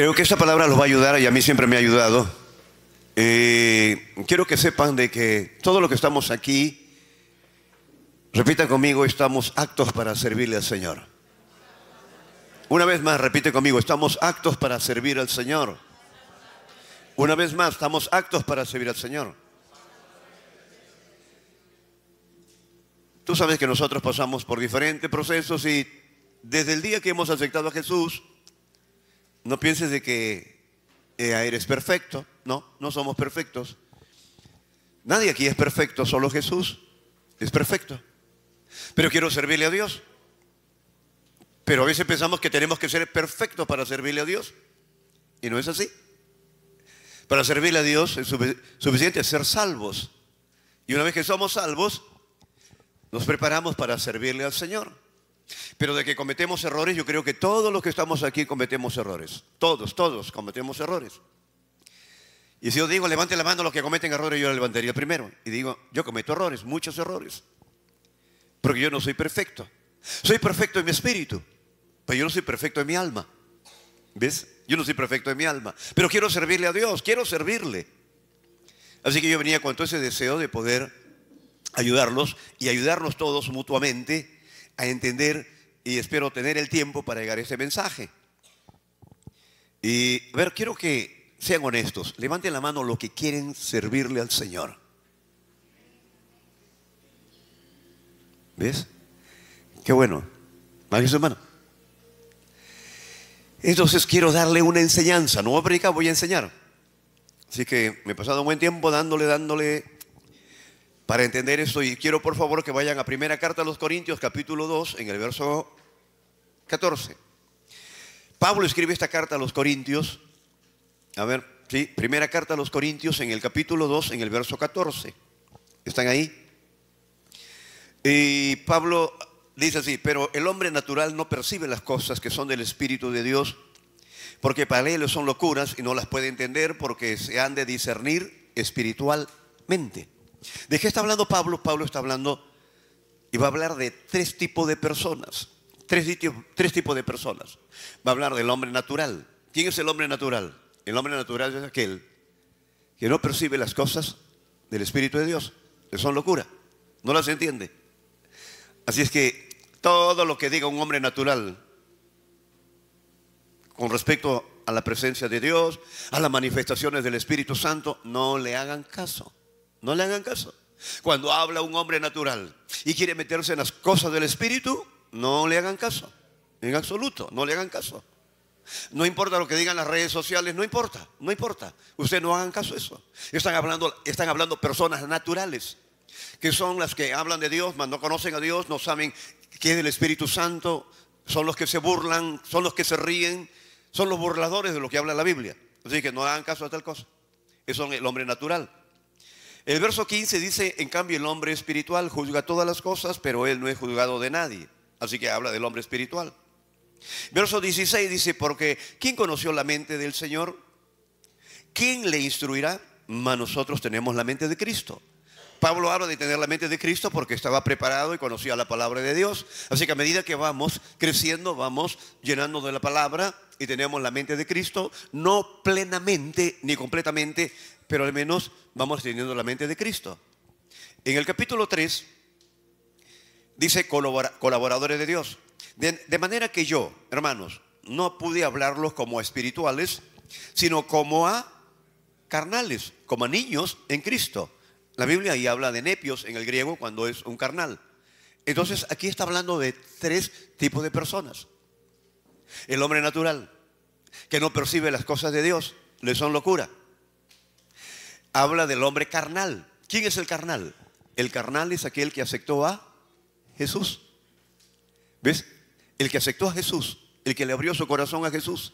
Creo que esta palabra los va a ayudar y a mí siempre me ha ayudado. Quiero que sepan de que todo lo que estamos aquí, repita conmigo, estamos aptos para servirle al Señor. Una vez más, repite conmigo, estamos aptos para servir al Señor. Una vez más, estamos aptos para servir al Señor. Tú sabes que nosotros pasamos por diferentes procesos y desde el día que hemos aceptado a Jesús, no pienses de que eres perfecto. No, no somos perfectos. Nadie aquí es perfecto, solo Jesús es perfecto. Pero quiero servirle a Dios. Pero a veces pensamos que tenemos que ser perfectos para servirle a Dios. Y no es así. Para servirle a Dios es suficiente ser salvos. Y una vez que somos salvos, nos preparamos para servirle al Señor. Pero de que cometemos errores, yo creo que todos los que estamos aquí cometemos errores. Todos cometemos errores. Y si yo digo, levante la mano los que cometen errores, yo la levantaría primero. Y digo, yo cometo errores, muchos errores. Porque yo no soy perfecto. Soy perfecto en mi espíritu, pero yo no soy perfecto en mi alma. ¿Ves? Yo no soy perfecto en mi alma. Pero quiero servirle a Dios, quiero servirle. Así que yo venía con todo ese deseo de poder ayudarlos y ayudarnos todos mutuamente a entender, y espero tener el tiempo para llegar a este mensaje. Y a ver, quiero que sean honestos. Levanten la mano los que quieren servirle al Señor. ¿Ves? Qué bueno. Baje su mano. Entonces quiero darle una enseñanza. No voy a predicar, voy a enseñar. Así que me he pasado un buen tiempo dándole para entender esto. Y quiero por favor que vayan a primera carta a los Corintios, capítulo 2, en el verso 14. Pablo escribe esta carta a los Corintios. A ver, sí, primera carta a los Corintios, en el capítulo 2, en el verso 14. ¿Están ahí? Y Pablo dice así: pero el hombre natural no percibe las cosas que son del Espíritu de Dios, porque para él son locuras y no las puede entender, porque se han de discernir espiritualmente. ¿De qué está hablando Pablo? Pablo está hablando y va a hablar de tres tipos de personas. Tres tipos de personas. Va a hablar del hombre natural. ¿Quién es el hombre natural? El hombre natural es aquel que no percibe las cosas del Espíritu de Dios, que son locura, no las entiende. Así es que todo lo que diga un hombre natural con respecto a la presencia de Dios, a las manifestaciones del Espíritu Santo, no le hagan caso. No le hagan caso. Cuando habla un hombre natural y quiere meterse en las cosas del Espíritu, no le hagan caso. En absoluto, no le hagan caso. No importa lo que digan las redes sociales, no importa. Ustedes no hagan caso a eso. Están hablando personas naturales, que son las que hablan de Dios, mas no conocen a Dios, no saben qué es el Espíritu Santo, son los que se burlan, son los que se ríen, son los burladores de lo que habla la Biblia. Así que no hagan caso a tal cosa. Eso es el hombre natural. El verso 15 dice: en cambio el hombre espiritual juzga todas las cosas, pero él no es juzgado de nadie. Así que habla del hombre espiritual. Verso 16 dice: porque ¿quién conoció la mente del Señor? ¿Quién le instruirá? Mas nosotros tenemos la mente de Cristo. Pablo habla de tener la mente de Cristo porque estaba preparado y conocía la palabra de Dios. Así que a medida que vamos creciendo, vamos llenando de la palabra y tenemos la mente de Cristo, no plenamente ni completamente, pero al menos vamos teniendo la mente de Cristo. En el capítulo 3 dice colaboradores de Dios. De manera que yo, hermanos, no pude hablarlos como a espirituales, sino como a carnales, como a niños en Cristo. La Biblia ahí habla de nepios en el griego cuando es un carnal. Entonces aquí está hablando de tres tipos de personas. El hombre natural, que no percibe las cosas de Dios, le son locura. Habla del hombre carnal. ¿Quién es el carnal? El carnal es aquel que aceptó a Jesús. ¿Ves? El que aceptó a Jesús, el que le abrió su corazón a Jesús.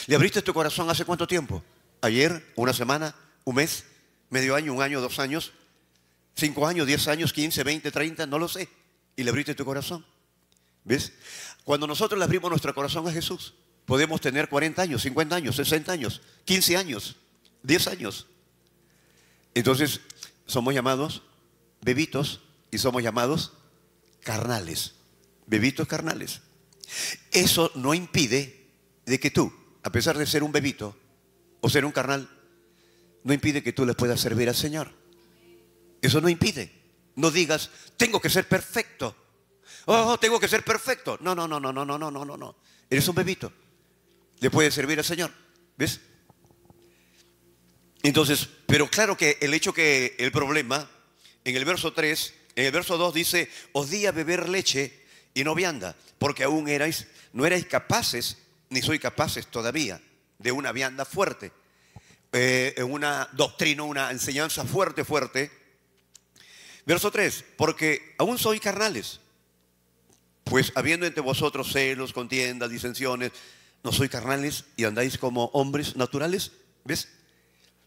¿Le abriste tu corazón hace cuánto tiempo? ¿Ayer? ¿Una semana? ¿Un mes? ¿Medio año? ¿Un año? ¿2 años? ¿5 años? ¿10 años? ¿15? ¿20? ¿30? No lo sé. Y le abriste tu corazón. ¿Ves? Cuando nosotros le abrimos nuestro corazón a Jesús, podemos tener 40 años, 50 años, 60 años, 15 años, 10 años. Entonces, somos llamados bebitos y somos llamados carnales. Bebitos carnales. Eso no impide de que tú, a pesar de ser un bebito o ser un carnal, no impide que tú le puedas servir al Señor. Eso no impide. No digas, tengo que ser perfecto. Oh, tengo que ser perfecto. No, no, no, no, no, no, no, no, no, no. Eres un bebito. Le puedes servir al Señor. ¿Ves? Entonces, pero claro que el hecho que el problema, en el verso 3, en el verso 2 dice, os di a beber leche y no vianda, porque aún no erais capaces, ni sois capaces todavía, de una vianda fuerte, una doctrina, una enseñanza fuerte, fuerte. Verso 3, porque aún sois carnales, pues habiendo entre vosotros celos, contiendas, disensiones, no sois carnales y andáis como hombres naturales. ¿Ves?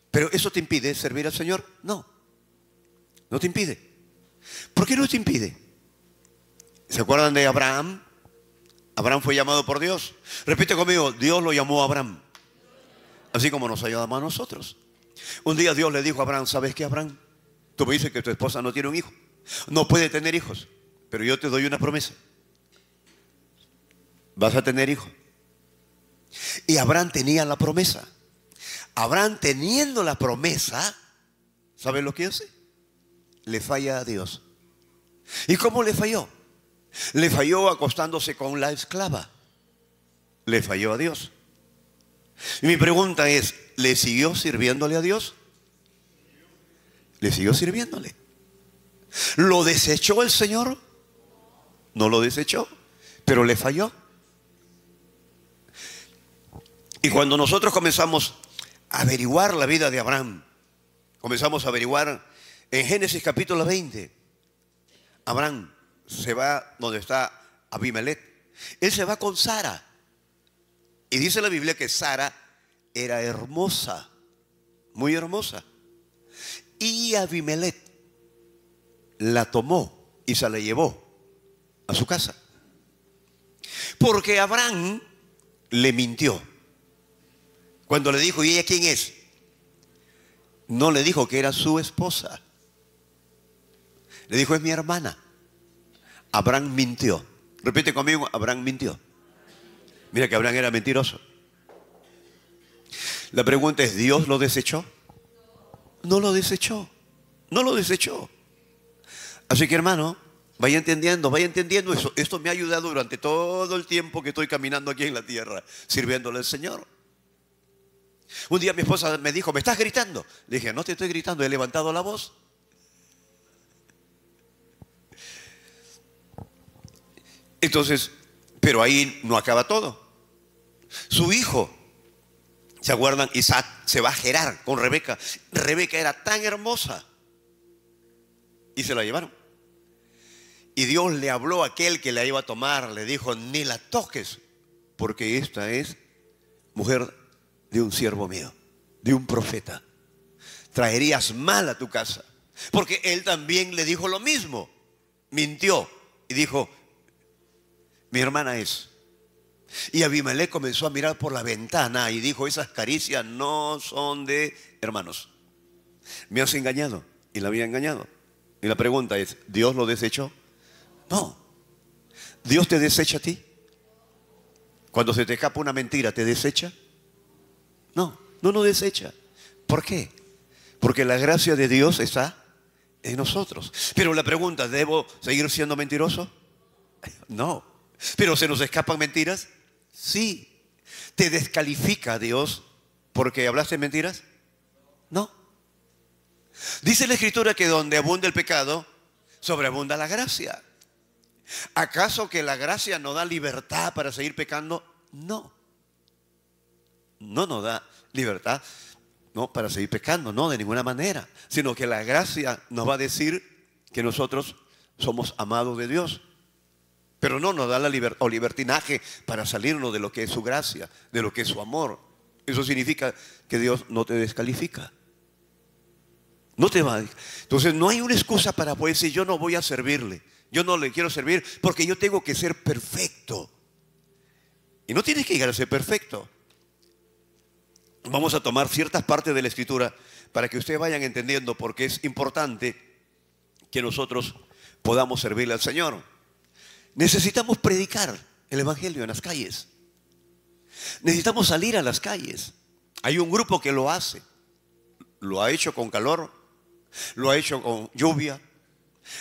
Pero ¿eso te impide servir al Señor? No, no te impide. ¿Por qué no te impide? ¿Se acuerdan de Abraham? Abraham fue llamado por Dios. Repite conmigo, Dios lo llamó a Abraham, así como nos ha llamado a nosotros. Un día Dios le dijo a Abraham, ¿sabes qué, Abraham? Tú me dices que tu esposa no tiene un hijo, no puede tener hijos, pero yo te doy una promesa. Vas a tener hijos. Y Abraham tenía la promesa. Abraham, teniendo la promesa, ¿sabe lo que hace? Le falla a Dios. ¿Y cómo le falló? Le falló acostándose con la esclava. Le falló a Dios. Y mi pregunta es, ¿le siguió sirviéndole a Dios? Le siguió sirviéndole. ¿Lo desechó el Señor? No lo desechó, pero le falló. Y cuando nosotros comenzamos a averiguar la vida de Abraham, comenzamos a averiguar en Génesis capítulo 20, Abraham se va donde está Abimelech. Él se va con Sara. Y dice la Biblia que Sara era hermosa, muy hermosa. Y Abimelech la tomó y se la llevó a su casa. Porque Abraham le mintió. Cuando le dijo, ¿y ella quién es? No le dijo que era su esposa. Le dijo, es mi hermana. Abraham mintió. Repite conmigo, Abraham mintió. Mira que Abraham era mentiroso. La pregunta es, ¿Dios lo desechó? No lo desechó. No lo desechó. Así que, hermano, vaya entendiendo eso. Esto me ha ayudado durante todo el tiempo que estoy caminando aquí en la tierra, sirviéndole al Señor. Un día mi esposa me dijo, ¿me estás gritando? Le dije, no te estoy gritando, he levantado la voz. Entonces, pero ahí no acaba todo. Su hijo, ¿se acuerdan? Isaac se va a Gerar con Rebeca. Rebeca era tan hermosa y se la llevaron. Y Dios le habló a aquel que la iba a tomar, le dijo, ni la toques, porque esta es mujer de un siervo mío, de un profeta. Traerías mal a tu casa. Porque él también le dijo lo mismo. Mintió y dijo, mi hermana es. Y Abimelech comenzó a mirar por la ventana y dijo, esas caricias no son de hermanos. Me has engañado. Y la había engañado. Y la pregunta es, ¿Dios lo desechó? No. ¿Dios te desecha a ti? Cuando se te escapa una mentira, ¿te desecha? No, no nos desecha. ¿Por qué? Porque la gracia de Dios está en nosotros. Pero la pregunta, ¿debo seguir siendo mentiroso? No. ¿Pero se nos escapan mentiras? Sí. ¿Te descalifica Dios porque hablaste mentiras? No. Dice la Escritura que donde abunda el pecado, sobreabunda la gracia. ¿Acaso que la gracia nos da libertad para seguir pecando? No. No nos da libertad, no, para seguir pecando, no, de ninguna manera. Sino que la gracia nos va a decir que nosotros somos amados de Dios. Pero no nos da la libertad o libertinaje para salirnos de lo que es su gracia, de lo que es su amor. Eso significa que Dios no te descalifica. No te va. Entonces no hay una excusa para poder decir, yo no voy a servirle. Yo no le quiero servir porque yo tengo que ser perfecto. Y no tienes que llegar a ser perfecto. Vamos a tomar ciertas partes de la Escritura para que ustedes vayan entendiendo por qué es importante que nosotros podamos servirle al Señor. Necesitamos predicar el Evangelio en las calles. Necesitamos salir a las calles. Hay un grupo que lo hace. Lo ha hecho con calor, lo ha hecho con lluvia.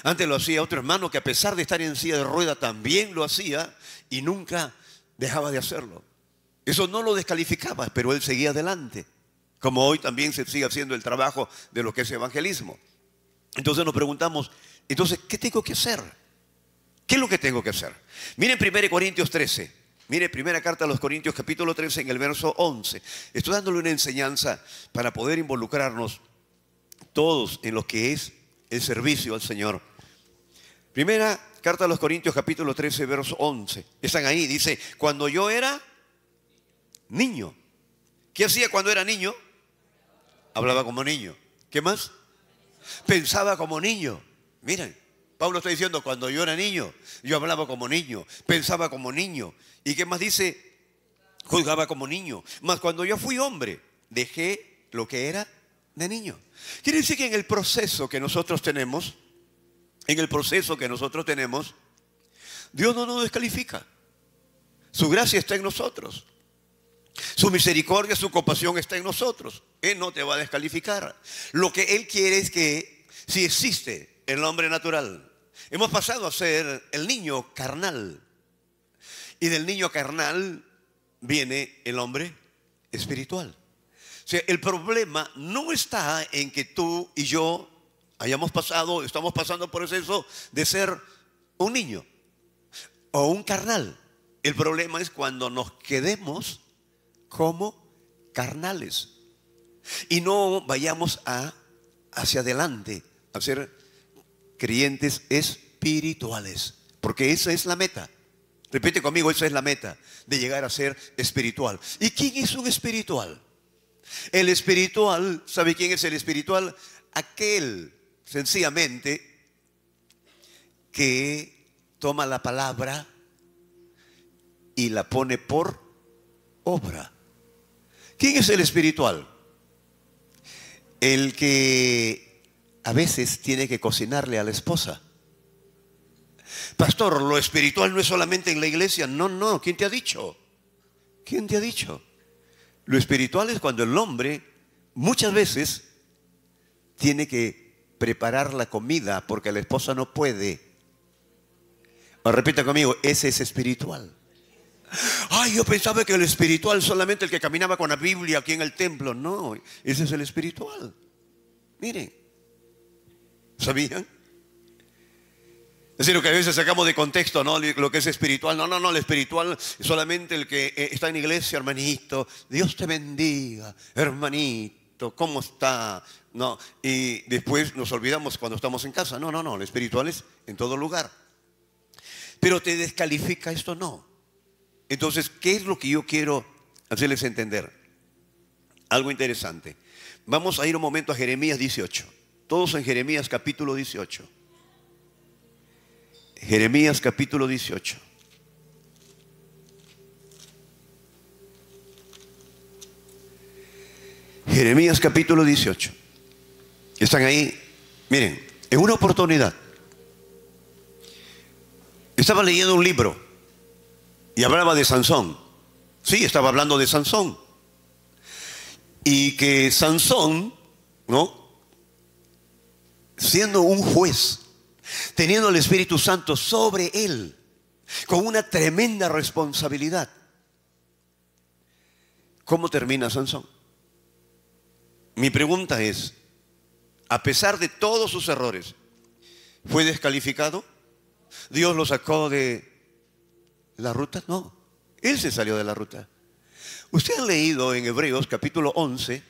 Antes lo hacía otro hermano que a pesar de estar en silla de rueda también lo hacía y nunca dejaba de hacerlo. Eso no lo descalificaba, pero él seguía adelante. Como hoy también se sigue haciendo el trabajo de lo que es evangelismo. Entonces nos preguntamos, entonces, ¿qué tengo que hacer? ¿Qué es lo que tengo que hacer? Miren 1 Corintios 13. Mire, primera carta a los Corintios, capítulo 13, en el verso 11. Estoy dándole una enseñanza para poder involucrarnos todos en lo que es el servicio al Señor. Primera carta a los Corintios, capítulo 13, verso 11. Están ahí, dice, cuando yo era niño. ¿Qué hacía cuando era niño? Hablaba como niño. ¿Qué más? Pensaba como niño. Miren, Pablo está diciendo, cuando yo era niño, yo hablaba como niño, pensaba como niño. ¿Y qué más dice? Juzgaba como niño. Mas cuando yo fui hombre, dejé lo que era de niño. Quiere decir que en el proceso que nosotros tenemos, Dios no nos descalifica. Su gracia está en nosotros. Su misericordia, su compasión está en nosotros. Él no te va a descalificar. Lo que Él quiere es que si existe el hombre natural, hemos pasado a ser el niño carnal. Y del niño carnal viene el hombre espiritual. O sea, el problema no está en que tú y yo estamos pasando por eso de ser un niño o un carnal. El problema es cuando nos quedemos como carnales y no vayamos hacia adelante a ser creyentes espirituales, porque esa es la meta. Repite conmigo, esa es la meta, de llegar a ser espiritual. ¿Y quién es un espiritual? El espiritual, ¿sabe quién es el espiritual? Aquel, sencillamente, que toma la palabra y la pone por obra. ¿Quién es el espiritual? El que a veces tiene que cocinarle a la esposa. Pastor, lo espiritual no es solamente en la iglesia. No, ¿quién te ha dicho? ¿Quién te ha dicho? Lo espiritual es cuando el hombre muchas veces tiene que preparar la comida porque la esposa no puede. O repita conmigo, ese es espiritual. Ay, yo pensaba que el espiritual solamente el que caminaba con la Biblia aquí en el templo. No, ese es el espiritual. Miren, ¿sabían? Es decir, lo que a veces sacamos de contexto, ¿no? Lo que es espiritual. No, el espiritual es solamente el que está en iglesia, hermanito. Dios te bendiga, hermanito, ¿cómo está? No, y después nos olvidamos cuando estamos en casa. No, el espiritual es en todo lugar. Pero te descalifica esto, no. Entonces, ¿qué es lo que yo quiero hacerles entender? Algo interesante. Vamos a ir un momento a Jeremías 18. Todos en Jeremías capítulo 18. Jeremías capítulo 18. Jeremías capítulo 18. Están ahí. Miren, en una oportunidad estaba leyendo un libro y hablaba de Sansón. Sí, estaba hablando de Sansón. Y que Sansón, ¿no? Siendo un juez, teniendo el Espíritu Santo sobre él, con una tremenda responsabilidad. ¿Cómo termina Sansón? Mi pregunta es, a pesar de todos sus errores, ¿fue descalificado? ¿Dios lo sacó de la ruta? No, él se salió de la ruta. ¿Usted ha leído en Hebreos capítulo 11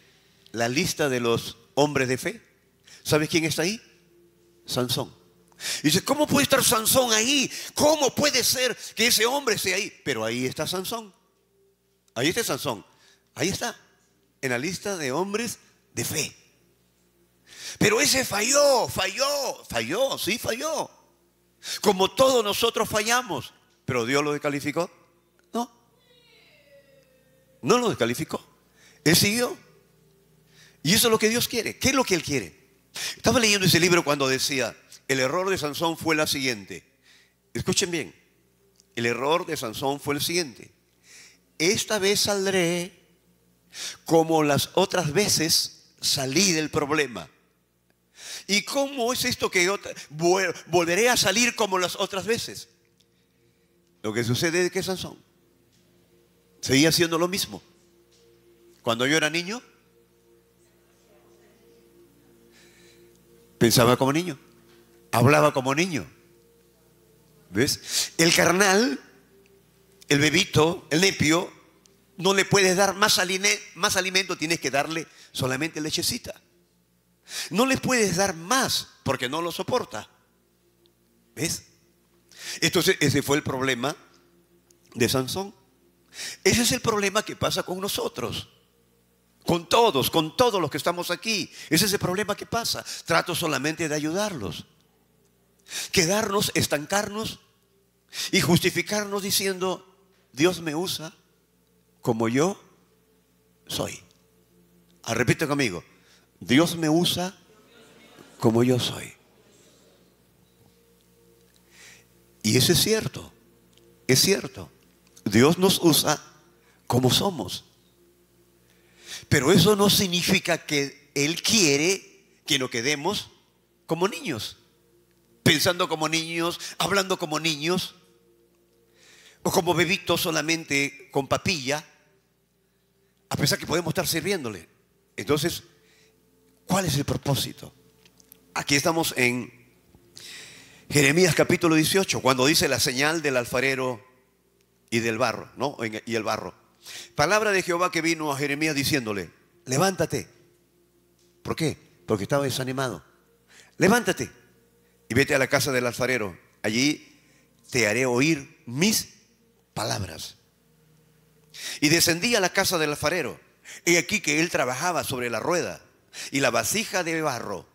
la lista de los hombres de fe? ¿Sabe quién está ahí? Sansón. Y dice, ¿cómo puede estar Sansón ahí? ¿Cómo puede ser que ese hombre esté ahí? Pero ahí está Sansón. Ahí está Sansón. Ahí está, en la lista de hombres de fe. Pero ese falló. Sí falló. Como todos nosotros fallamos. ¿Pero Dios lo descalificó? No. No lo descalificó. Él siguió. Y eso es lo que Dios quiere. ¿Qué es lo que Él quiere? Estaba leyendo ese libro cuando decía, el error de Sansón fue la siguiente. Escuchen bien. El error de Sansón fue el siguiente. esta vez saldré como las otras veces salí del problema. ¿Y cómo es esto que volveré a salir como las otras veces? Lo que sucede es que Sansón seguía haciendo lo mismo. Cuando yo era niño, pensaba como niño, hablaba como niño. ¿Ves? El carnal, el bebito, el nepio, no le puedes dar más alimento, tienes que darle solamente lechecita. No le puedes dar más porque no lo soporta. ¿Ves? Entonces ese fue el problema de Sansón. Ese es el problema que pasa con nosotros, con todos los que estamos aquí. Ese es el problema que pasa. Trato solamente de ayudarlos. Quedarnos, estancarnos y justificarnos diciendo: Dios me usa como yo soy. Repite conmigo: Dios me usa como yo soy. Y eso es cierto, es cierto. Dios nos usa como somos. Pero eso no significa que Él quiere que nos quedemos como niños, pensando como niños, hablando como niños, o como bebitos solamente con papilla, a pesar que podemos estar sirviéndole. Entonces, ¿cuál es el propósito? Aquí estamos en Jeremías capítulo 18, cuando dice la señal del alfarero y del barro, ¿no? Y el barro. Palabra de Jehová que vino a Jeremías diciéndole: levántate. ¿Por qué? Porque estaba desanimado. Levántate y vete a la casa del alfarero. Allí te haré oír mis palabras. Y descendí a la casa del alfarero. He aquí que él trabajaba sobre la rueda, y la vasija de barro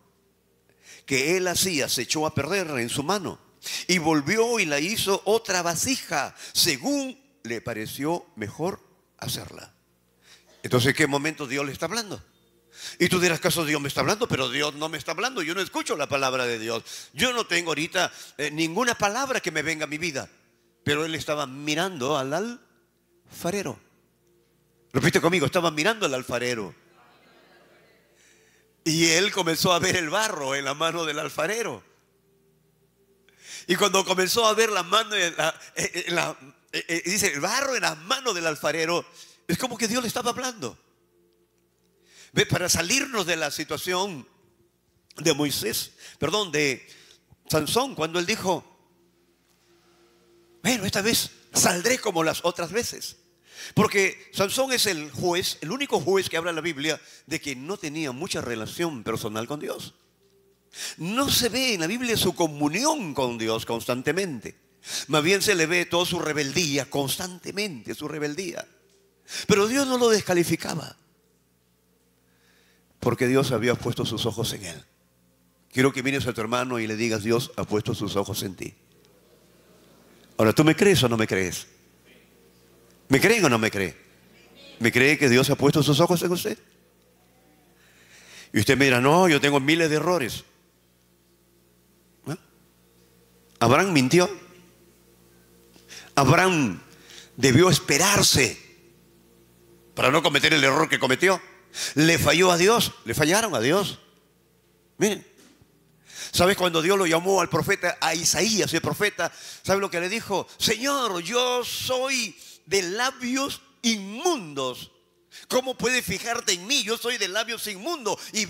que él hacía se echó a perder en su mano. Y volvió y la hizo otra vasija, según le pareció mejor hacerla. Entonces, ¿en qué momento Dios le está hablando? Y tú dirás: ¿acaso Dios me está hablando? Pero Dios no me está hablando. Yo no escucho la palabra de Dios. Yo no tengo ahorita ninguna palabra que me venga a mi vida. Pero él estaba mirando al alfarero. Repite conmigo: estaba mirando al alfarero. Y él comenzó a ver el barro en la mano del alfarero. Y cuando comenzó a ver la mano, dice el barro en las manos del alfarero, es como que Dios le estaba hablando. ¿Ve? Para salirnos de la situación de Sansón, cuando él dijo: bueno, esta vez saldré como las otras veces. Porque Sansón es el juez, el único juez que habla en la Biblia de que no tenía mucha relación personal con Dios. No se ve en la Biblia su comunión con Dios constantemente. Más bien se le ve toda su rebeldía constantemente, su rebeldía. Pero Dios no lo descalificaba, porque Dios había puesto sus ojos en él. Quiero que mires a tu hermano y le digas: Dios ha puesto sus ojos en ti. Ahora, ¿tú me crees o no me crees? ¿Me creen o no me creen? ¿Me cree que Dios ha puesto sus ojos en usted? Y usted me dirá: no, yo tengo miles de errores. ¿Ah? Abraham mintió. Abraham debió esperarse para no cometer el error que cometió. Le falló a Dios, le fallaron a Dios. Miren, ¿sabes cuando Dios lo llamó al profeta, a Isaías, el profeta? ¿Sabe lo que le dijo? Señor, yo soy de labios inmundos. ¿Cómo puedes fijarte en mí? Yo soy de labios inmundos y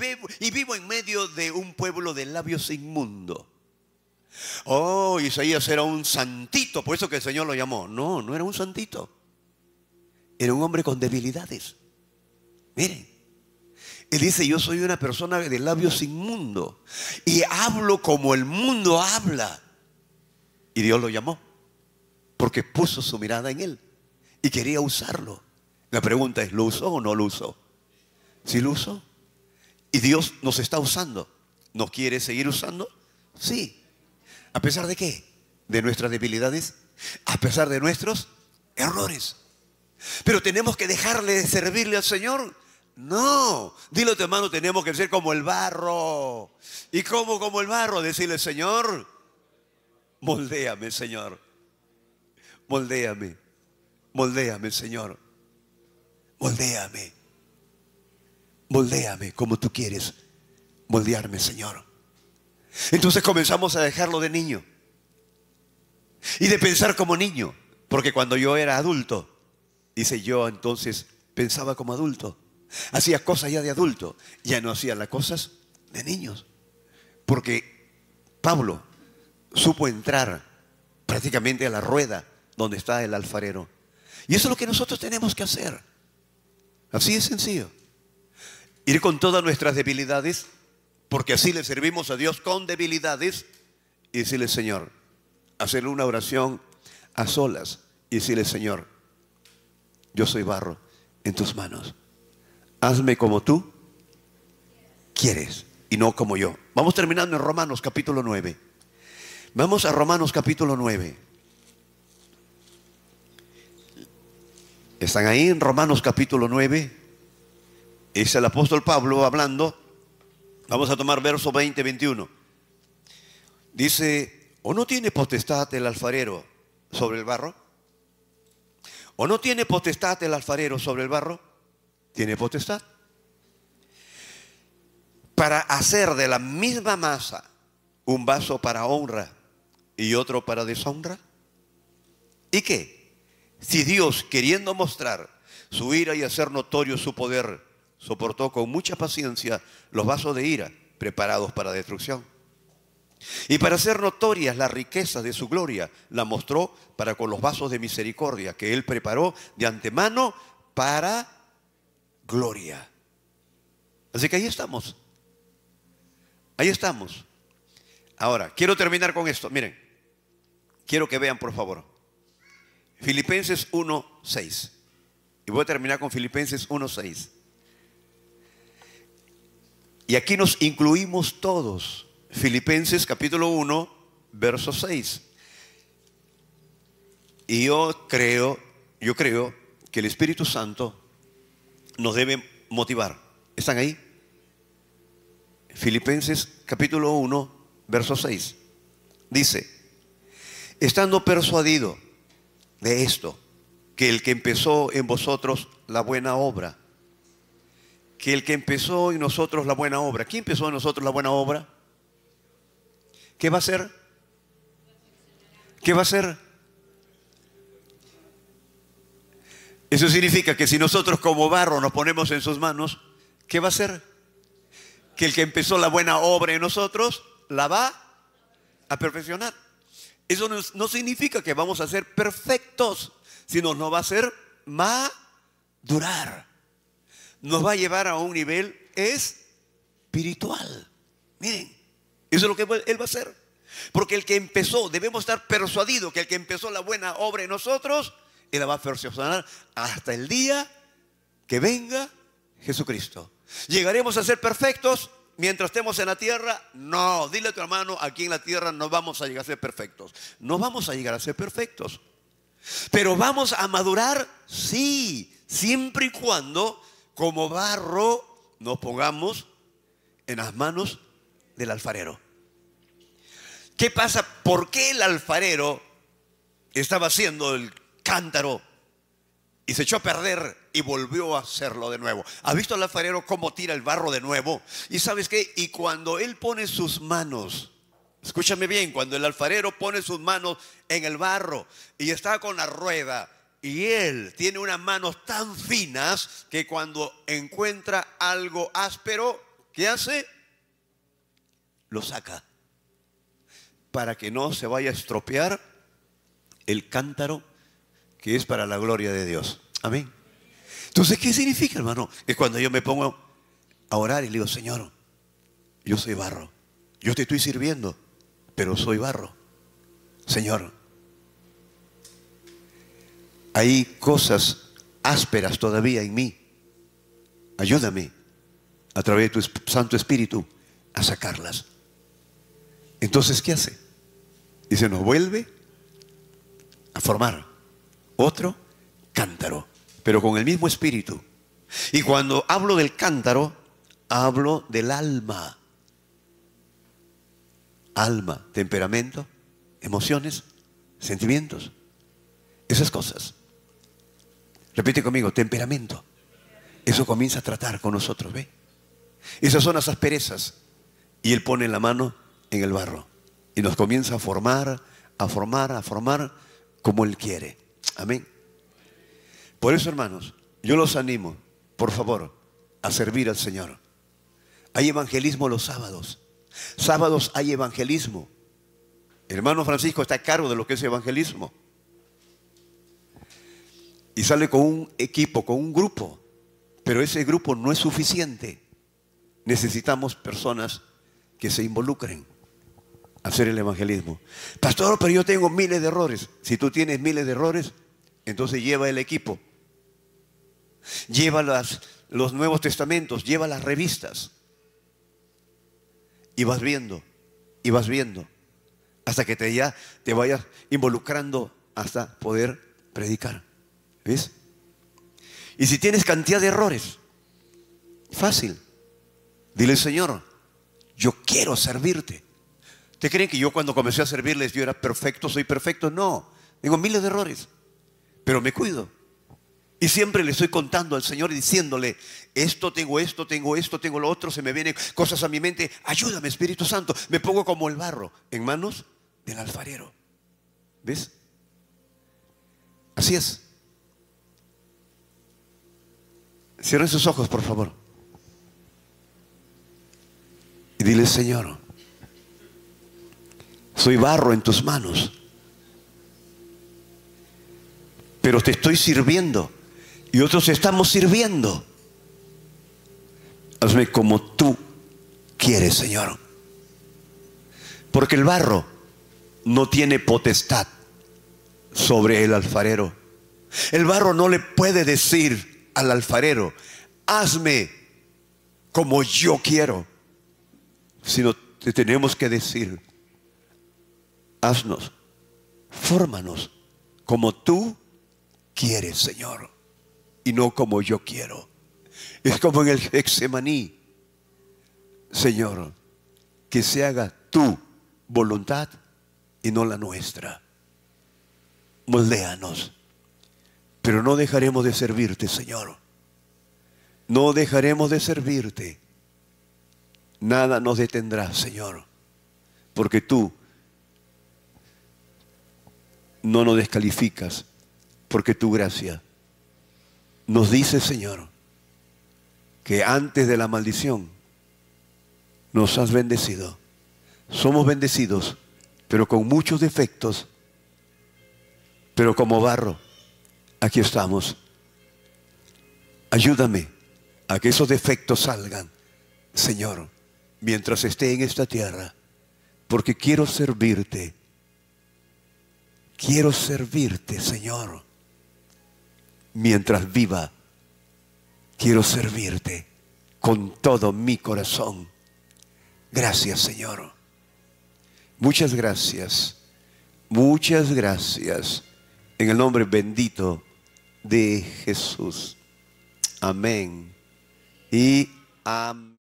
vivo en medio de un pueblo de labios inmundos. Oh, Isaías era un santito, por eso que el Señor lo llamó. No, no era un santito. Era un hombre con debilidades. Miren, él dice: yo soy una persona de labios inmundos y hablo como el mundo habla. Y Dios lo llamó porque puso su mirada en él y quería usarlo. La pregunta es: ¿lo usó o no lo usó? ¿Sí lo usó? Y Dios nos está usando. ¿Nos quiere seguir usando? Sí. ¿A pesar de qué? De nuestras debilidades, a pesar de nuestros errores. Pero tenemos que dejarle de servirle al Señor. No, dile a tu hermano: tenemos que ser como el barro. ¿Y cómo como el barro? Decirle: Señor, moldéame, Señor. Moldéame, moldéame, Señor. moldéame. Moldéame como tú quieres moldearme, Señor. Entonces comenzamos a dejarlo de niño y de pensar como niño, porque cuando yo era adulto, dice, yo entonces pensaba como adulto, hacía cosas ya de adulto, ya no hacía las cosas de niños, porque Pablo supo entrar prácticamente a la rueda donde está el alfarero. Y eso es lo que nosotros tenemos que hacer. Así es sencillo. Ir con todas nuestras debilidades, porque así le servimos a Dios con debilidades, y decirle, Señor, hacerle una oración a solas y decirle, Señor, yo soy barro en tus manos. Hazme como tú quieres y no como yo. Vamos terminando en Romanos capítulo 9. Vamos a Romanos capítulo 9. ¿Están ahí en Romanos capítulo 9? Es el apóstol Pablo hablando. Vamos a tomar verso 20, 21. Dice, ¿o no tiene potestad el alfarero sobre el barro? ¿O no tiene potestad el alfarero sobre el barro? Tiene potestad. Para hacer de la misma masa un vaso para honra y otro para deshonra. ¿Y qué? Si Dios, queriendo mostrar su ira y hacer notorio su poder, soportó con mucha paciencia los vasos de ira preparados para destrucción, y para hacer notorias las riquezas de su gloria, la mostró para con los vasos de misericordia que Él preparó de antemano para gloria. Así que ahí estamos. Ahí estamos. Ahora, quiero terminar con esto. Miren, quiero que vean, por favor, Filipenses 1:6. Y voy a terminar con Filipenses 1:6. Y aquí nos incluimos todos. Filipenses capítulo 1, verso 6. Y yo creo que el Espíritu Santo nos debe motivar. ¿Están ahí? Filipenses capítulo 1, verso 6. Dice, estando persuadido de esto, que el que empezó en vosotros la buena obra, que el que empezó en nosotros la buena obra. ¿Quién empezó en nosotros la buena obra? ¿Qué va a hacer? ¿Qué va a hacer? Eso significa que si nosotros como barro nos ponemos en sus manos, ¿qué va a hacer? Que el que empezó la buena obra en nosotros la va a perfeccionar. Eso no significa que vamos a ser perfectos, sino nos va a hacer madurar. Nos va a llevar a un nivel espiritual. Miren, eso es lo que Él va a hacer. Porque el que empezó, debemos estar persuadidos que el que empezó la buena obra en nosotros, Él la va a perfeccionar hasta el día que venga Jesucristo. ¿Llegaremos a ser perfectos mientras estemos en la tierra? No, dile a tu hermano, aquí en la tierra no vamos a llegar a ser perfectos. No vamos a llegar a ser perfectos. Pero vamos a madurar, sí, siempre y cuando como barro nos pongamos en las manos del alfarero. ¿Qué pasa? ¿Por qué el alfarero estaba haciendo el cántaro y se echó a perder y volvió a hacerlo de nuevo? ¿Has visto al alfarero cómo tira el barro de nuevo? ¿Y sabes qué? Y cuando él pone sus manos, escúchame bien, cuando el alfarero pone sus manos en el barro y está con la rueda, y él tiene unas manos tan finas que cuando encuentra algo áspero, ¿qué hace? Lo saca para que no se vaya a estropear el cántaro que es para la gloria de Dios. Amén. Entonces, ¿qué significa, hermano? Es cuando yo me pongo a orar y le digo, Señor, yo soy barro. Yo te estoy sirviendo, pero soy barro. Señor, hay cosas ásperas todavía en mí. Ayúdame a través de tu Santo Espíritu a sacarlas. Entonces, ¿qué hace? Dice, nos vuelve a formar otro cántaro, pero con el mismo espíritu. Y cuando hablo del cántaro, hablo del alma. Alma, temperamento, emociones, sentimientos, esas cosas. Repite conmigo, temperamento, eso comienza a tratar con nosotros, ¿ve? Esas son las asperezas. Y Él pone la mano en el barro y nos comienza a formar, a formar, a formar como Él quiere. Amén. Por eso, hermanos, yo los animo, por favor, a servir al Señor. Hay evangelismo los sábados. Sábados hay evangelismo. El hermano Francisco está a cargo de lo que es evangelismo. Y sale con un equipo, con un grupo. Pero ese grupo no es suficiente. Necesitamos personas que se involucren a hacer el evangelismo. Pastor, pero yo tengo miles de errores. Si tú tienes miles de errores, entonces lleva el equipo. Lleva los Nuevos Testamentos, lleva las revistas. Y vas viendo, hasta que te vayas involucrando hasta poder predicar. ¿Ves? Y si tienes cantidad de errores, fácil. Dile, Señor, yo quiero servirte. ¿Te creen que yo cuando comencé a servirles yo era perfecto, soy perfecto? No, tengo miles de errores, pero me cuido. Y siempre le estoy contando al Señor y diciéndole, esto, tengo lo otro, se me vienen cosas a mi mente. Ayúdame, Espíritu Santo. Me pongo como el barro en manos del alfarero. ¿Ves? Así es. Cierren sus ojos, por favor. Y dile, Señor, soy barro en tus manos, pero te estoy sirviendo y otros estamos sirviendo. Hazme como tú quieres, Señor. Porque el barro no tiene potestad sobre el alfarero. El barro no le puede decir al alfarero, hazme como yo quiero, sino te tenemos que decir, haznos, fórmanos como tú quieres, Señor, y no como yo quiero. Es como en el Getsemaní, Señor, que se haga tu voluntad y no la nuestra. Moldéanos, pero no dejaremos de servirte, Señor. No dejaremos de servirte. Nada nos detendrá, Señor, porque tú no nos descalificas, porque tu gracia nos dice, Señor, que antes de la maldición nos has bendecido. Somos bendecidos, pero con muchos defectos, pero como barro, aquí estamos. Ayúdame a que esos defectos salgan, Señor, mientras esté en esta tierra, porque quiero servirte. Quiero servirte, Señor. Mientras viva, quiero servirte con todo mi corazón. Gracias, Señor. Muchas gracias. Muchas gracias. En el nombre bendito de Jesús. Amén. Y amén.